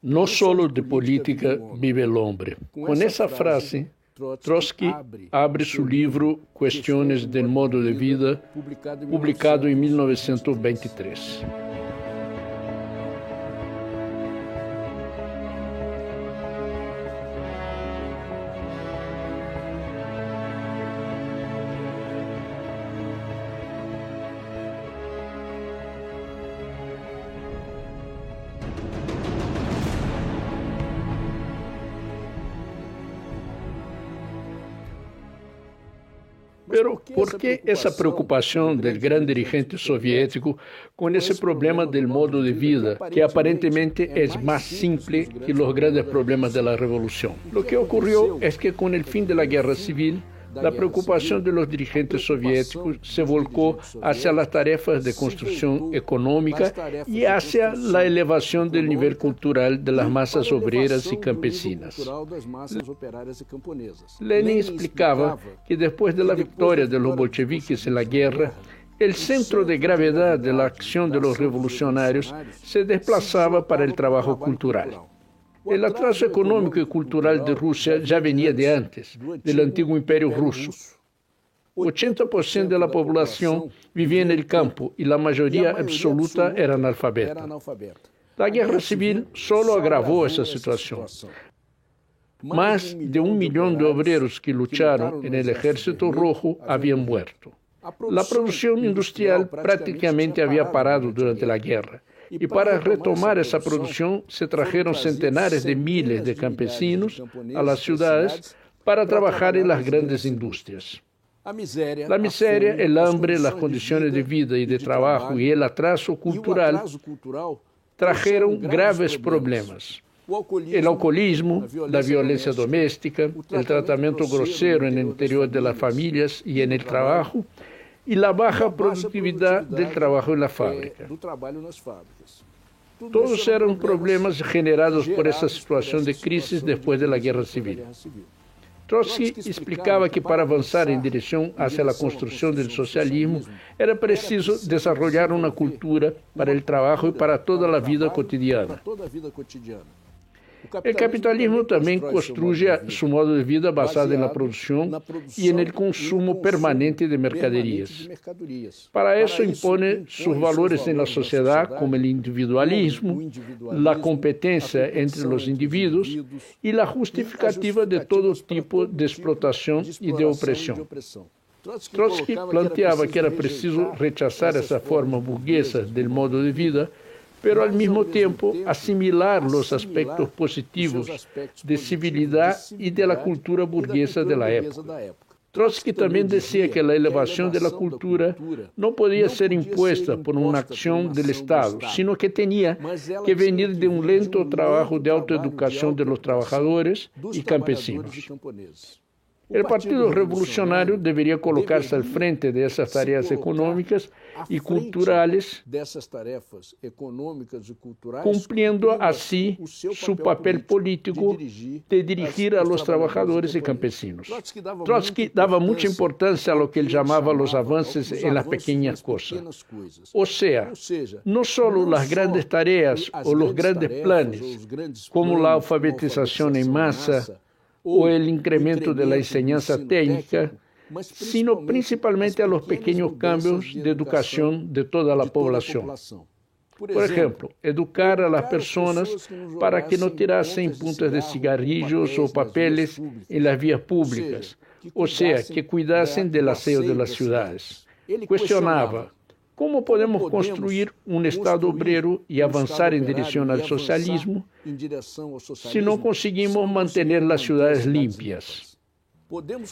No solo de política vive el hombre. Con esa frase, Trotsky abre su libro Cuestiones del modo de vida, publicado en 1923. Pero ¿por qué esa preocupación del gran dirigente soviético con ese problema del modo de vida, que aparentemente es más simple que los grandes problemas de la revolución? Lo que ocurrió es que con el fin de la guerra civil, la preocupación de los dirigentes soviéticos se volcó hacia las tarefas de construcción económica y hacia la elevación del nivel cultural de las masas obreras y campesinas. Lenin explicaba que después de la victoria de los bolcheviques en la guerra, el centro de gravedad de la acción de los revolucionarios se desplazaba para el trabajo cultural. El atraso económico y cultural de Rusia ya venía de antes, del antiguo imperio ruso. 80% de la población vivía en el campo y la mayoría absoluta era analfabeta. La guerra civil solo agravó esa situación. Más de 1 millón de obreros que lucharon en el Ejército Rojo habían muerto. La producción industrial prácticamente había parado durante la guerra. Y para retomar esa producción se trajeron centenares de miles de campesinos a las ciudades para trabajar en las grandes industrias. La miseria, el hambre, las condiciones de vida y de trabajo y el atraso cultural trajeron graves problemas. El alcoholismo, la violencia doméstica, el tratamiento grosero en el interior de las familias y en el trabajo, y la baja productividad del trabajo en la fábrica. Todos eran problemas generados por esa situación de crisis después de la guerra civil. Trotsky explicaba que para avanzar en dirección hacia la construcción del socialismo era preciso desarrollar una cultura para el trabajo y para toda la vida cotidiana. El capitalismo también construye su modo de vida basado en la producción y en el consumo permanente de mercaderías. Para eso impone sus valores en la sociedad como el individualismo, la competencia entre los individuos y la justificativa de todo tipo de explotación y de opresión. Trotsky planteaba que era preciso rechazar esa forma burguesa del modo de vida, pero al mismo tiempo asimilar los aspectos positivos de civilidad y de la cultura burguesa de la época. Trotsky también decía que la elevación de la cultura no podía ser impuesta por una acción del Estado, sino que tenía que venir de un lento trabajo de autoeducación de los trabajadores y campesinos. El Partido Revolucionario debería colocarse al frente de esas tareas económicas y culturales, cumpliendo así su papel político de dirigir a los trabajadores y campesinos. Trotsky daba mucha importancia a lo que él llamaba los avances en las pequeñas cosas. O sea, no solo las grandes tareas o los grandes planes, como la alfabetización en masa, o el incremento de la enseñanza técnica, sino principalmente a los pequeños cambios de educación de toda la población. Por ejemplo, educar a las personas para que no tirasen puntas de cigarrillos o papeles en las vías públicas, o sea, que cuidasen del aseo de las ciudades. Cuestionaba: ¿cómo podemos construir un Estado obrero y avanzar en dirección al socialismo si no conseguimos mantener las ciudades limpias?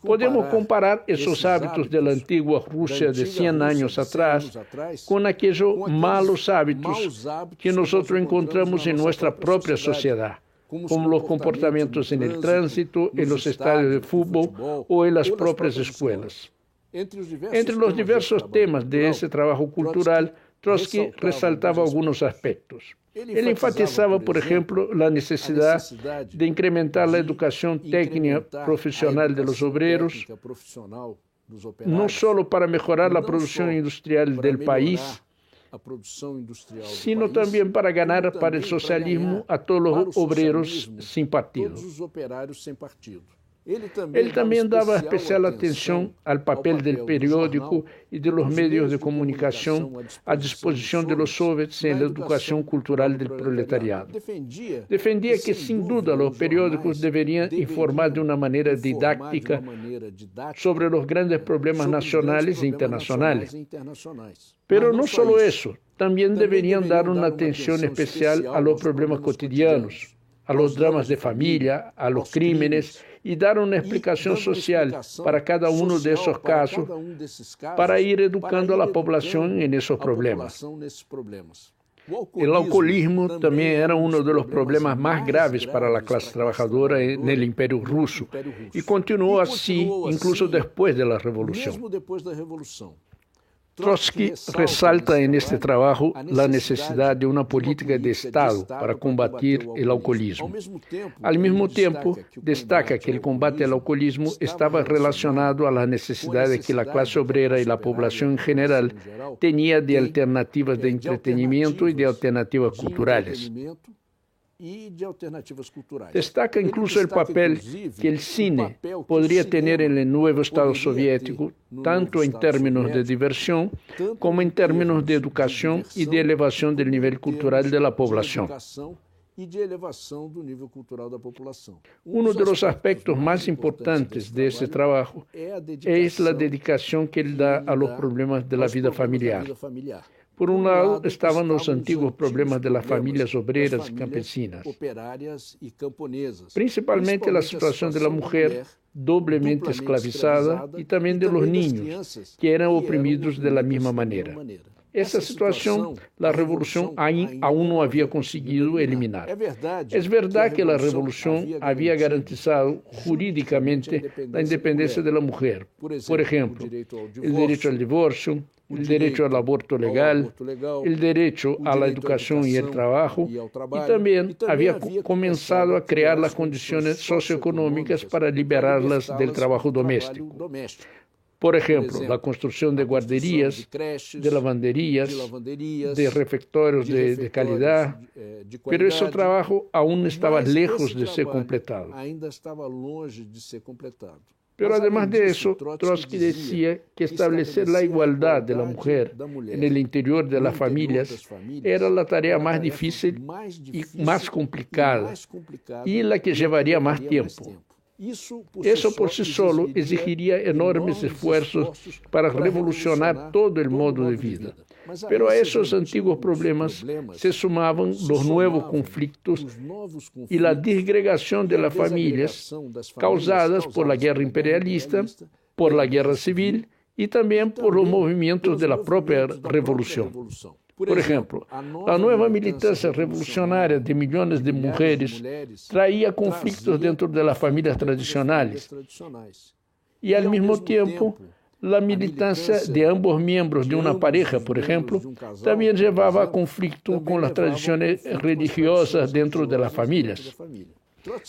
Podemos comparar esos hábitos de la antigua Rusia de 100 años atrás con aquellos malos hábitos que nosotros encontramos en nuestra propia sociedad, como los comportamientos en el tránsito, en los estadios de fútbol o en las propias escuelas. Entre los diversos temas de ese trabajo cultural, Trotsky resaltaba algunos aspectos. Él enfatizaba, por ejemplo, la necesidad de incrementar la educación técnica profesional de los obreros, no solo para mejorar la producción industrial del país, sino también para ganar para el socialismo a todos los obreros sin partido. Él también daba especial atención al papel del periódico y de los medios de comunicación a disposición de los soviets en la educación cultural del proletariado. Defendía que, sin duda, los periódicos deberían informar de una manera didáctica sobre los grandes problemas nacionales e internacionales. Pero no solo eso, también deberían dar una atención especial a los problemas cotidianos, a los dramas de familia, a los crímenes, y dar una explicación social para cada uno de esos casos para ir educando a la población en esos problemas. El alcoholismo también era uno de los problemas más graves para la clase trabajadora en el Imperio Ruso y continuó así incluso después de la Revolución. Trotsky resalta en este trabajo la necesidad de una política de Estado para combatir el alcoholismo. Al mismo tiempo, destaca que el combate al alcoholismo estaba relacionado a la necesidad de que la clase obrera y la población en general tenía de alternativas de entretenimiento y de alternativas culturales. Destaca incluso el papel que el cine podría tener en el nuevo Estado soviético, tanto en términos de diversión como en términos de educación y de elevación del nivel cultural de la población. Uno de los aspectos más importantes de ese trabajo es la dedicación que él da a los problemas de la vida familiar. Por un lado, estaban los antiguos problemas de las familias obreras y campesinas, principalmente la situación de la mujer doblemente esclavizada y también de los niños, que eran oprimidos de la misma manera. Esa situación, la revolución aún no había conseguido eliminar. Es verdad que la revolución había garantizado jurídicamente la independencia de la mujer. Por ejemplo, el derecho al divorcio, el derecho al aborto legal, el derecho a la educación y el trabajo, y también había comenzado a crear las condiciones socioeconómicas para liberarlas del trabajo doméstico. Por ejemplo, la construcción de guarderías, de lavanderías, de refectorios de calidad, pero ese trabajo aún estaba lejos de ser completado. Pero además de eso, Trotsky decía que establecer la igualdad de la mujer en el interior de las familias era la tarea más difícil y más complicada, y la que llevaría más tiempo. Eso por sí solo exigiría enormes esfuerzos para revolucionar todo el modo de vida. Pero a esos antiguos problemas se sumaban los nuevos conflictos y la disgregación de las familias causadas por la guerra imperialista, por la guerra civil y también por los movimientos de la propia revolución. Por ejemplo, la nueva militancia revolucionaria de millones de mujeres traía conflictos dentro de las familias tradicionales y al mismo tiempo la militancia de ambos miembros de una pareja, por ejemplo, también llevaba a conflicto con las tradiciones religiosas dentro de las familias.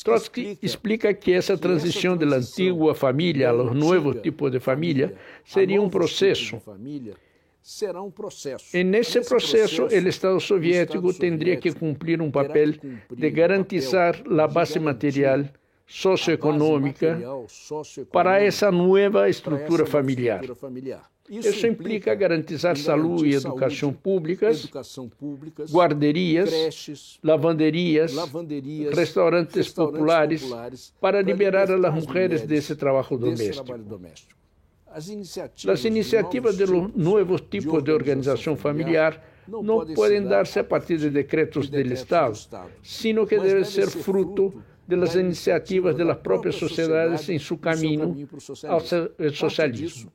Trotsky explica que esa transición de la antigua familia a los nuevos tipos de familia sería un proceso. En ese proceso, el Estado soviético tendría que cumplir un papel de garantizar la base material socioeconómica para esa nueva estructura familiar. Eso implica garantizar salud y educación públicas, guarderías, lavanderías, restaurantes populares, para liberar a las mujeres de ese trabajo doméstico. Las iniciativas de los nuevos tipos de organización familiar no pueden darse a partir de decretos del Estado, sino que deben ser fruto de las iniciativas de las propias sociedades en su camino al socialismo.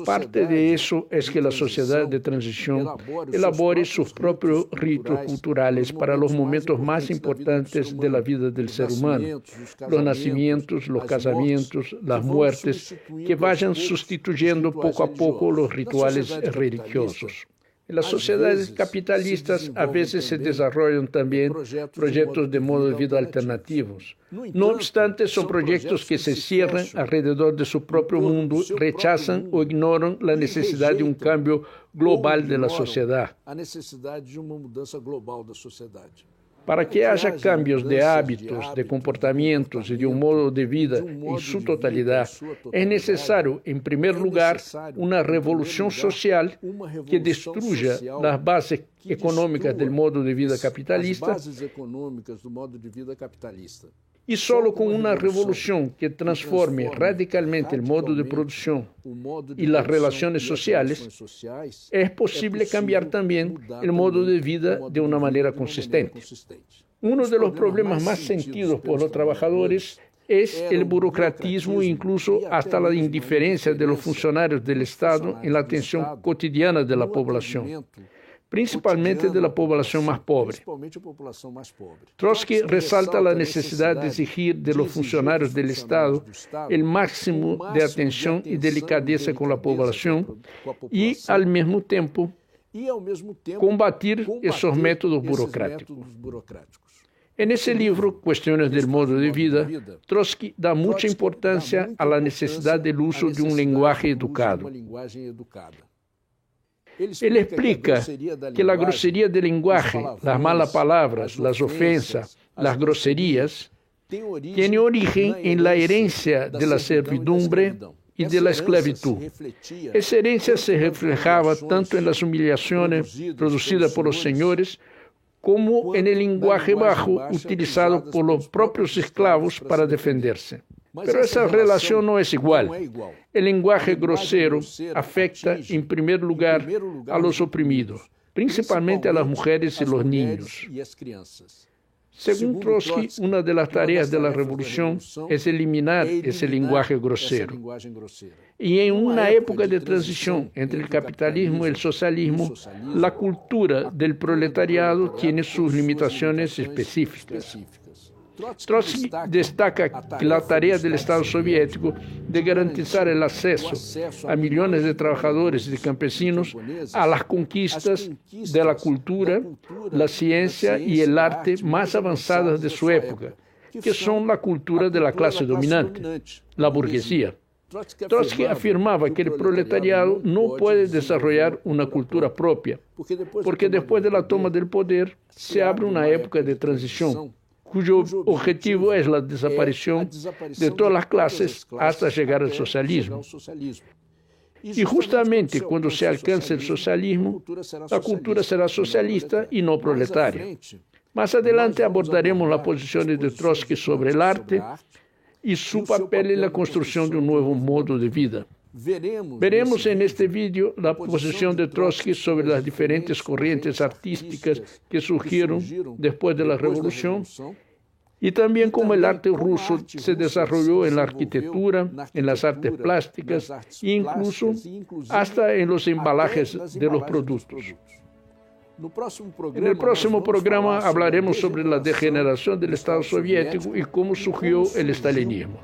Parte de eso es que la sociedad de transición elabore sus propios ritos culturales para los momentos más importantes de la vida del ser humano, los nacimientos, los casamientos, las muertes, que vayan sustituyendo poco a poco los rituales religiosos. En las sociedades capitalistas a veces se desarrollan también proyectos de modo de vida alternativos. No obstante, son proyectos que se cierran alrededor de su propio mundo, rechazan o ignoran la necesidad de un cambio global de la sociedad. Para que haya cambios de hábitos, de comportamientos y de un modo de vida en su totalidad, es necesario, en primer lugar, una revolución social que destruya las bases económicas del modo de vida capitalista. Y solo con una revolución que transforme radicalmente el modo de producción y las relaciones sociales, es posible cambiar también el modo de vida de una manera consistente. Uno de los problemas más sentidos por los trabajadores es el burocratismo e incluso hasta la indiferencia de los funcionarios del Estado en la atención cotidiana de la población, principalmente de la población más pobre. Trotsky resalta la necesidad de exigir de los funcionarios del Estado el máximo de atención y delicadeza con la población y, al mismo tiempo, combatir esos métodos burocráticos. En ese libro, Cuestiones del modo de vida, Trotsky da mucha importancia a la necesidad del uso de un lenguaje educado. Él explica que la grosería del lenguaje, las malas palabras, las ofensas, las groserías, tiene origen en la herencia de la servidumbre y de la esclavitud. Esa herencia se reflejaba tanto en las humillaciones producidas por los señores como en el lenguaje bajo utilizado por los propios esclavos para defenderse. Pero esa relación no es igual. El lenguaje grosero afecta, en primer lugar, a los oprimidos, principalmente a las mujeres y los niños. Según Trotsky, una de las tareas de la revolución es eliminar ese lenguaje grosero. Y en una época de transición entre el capitalismo y el socialismo, la cultura del proletariado tiene sus limitaciones específicas. Trotsky destaca que la tarea del Estado soviético de garantizar el acceso a millones de trabajadores y de campesinos a las conquistas de la cultura, la ciencia y el arte más avanzadas de su época, que son la cultura de la clase dominante, la burguesía. Trotsky afirmaba que el proletariado no puede desarrollar una cultura propia, porque después de la toma del poder se abre una época de transición, cuyo objetivo es la desaparición de todas las clases hasta llegar al socialismo. Y justamente cuando se alcance el socialismo, la cultura será socialista y no proletaria. Más adelante abordaremos las posiciones de Trotsky sobre el arte y su papel en la construcción de un nuevo modo de vida. Veremos en este vídeo la posición de Trotsky sobre las diferentes corrientes artísticas que surgieron después de la Revolución y también cómo el arte ruso se desarrolló en la arquitectura, en las artes plásticas e incluso hasta en los embalajes de los productos. En el próximo programa hablaremos sobre la degeneración del Estado soviético y cómo surgió el estalinismo.